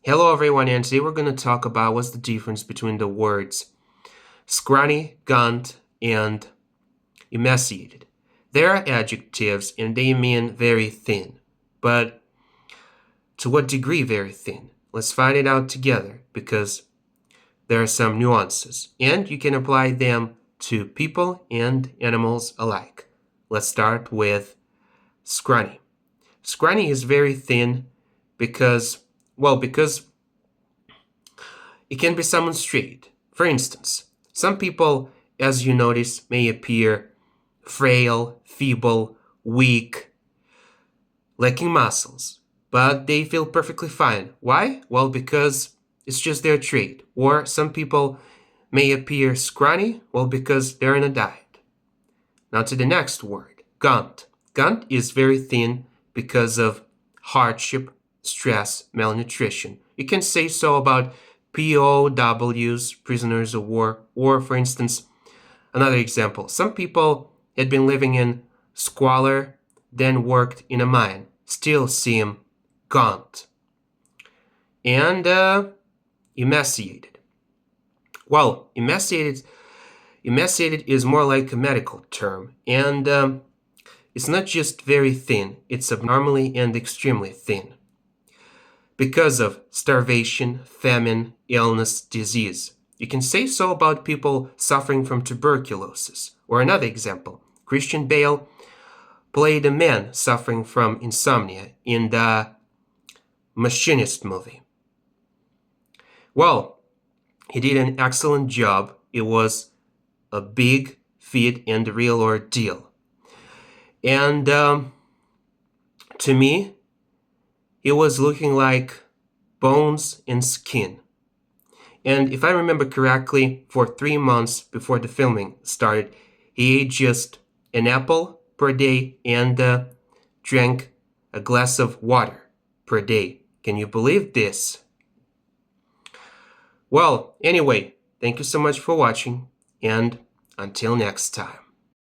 Hello everyone, and today we're going to talk about what's the difference between the words scrawny, gaunt, and emaciated. They are adjectives and they mean very thin. But to what degree very thin? Let's find it out together because there are some nuances and you can apply them to people and animals alike. Let's start with scrawny. Scrawny is very thin because it can be someone straight. For instance, some people, as you notice, may appear frail, feeble, weak, lacking muscles, but they feel perfectly fine. Why? Well, because it's just their trait. Or some people may appear scrawny, well, because they're in a diet. Now to the next word, gaunt. Gaunt is very thin because of hardship, stress, malnutrition. You can say so about POWs, prisoners of war, or for instance, another example. Some people had been living in squalor, then worked in a mine, still seem gaunt. And emaciated. Well, emaciated is more like a medical term, and it's not just very thin, it's abnormally and extremely thin. Because of starvation, famine, illness, disease. You can say so about people suffering from tuberculosis. Or another example, Christian Bale played a man suffering from insomnia in the Machinist movie. Well, he did an excellent job. It was a big feat and a real ordeal. And to me, he was looking like bones and skin. And if I remember correctly, for 3 months before the filming started, he ate just an apple per day and drank a glass of water per day. Can you believe this? Well, anyway, thank you so much for watching, and until next time.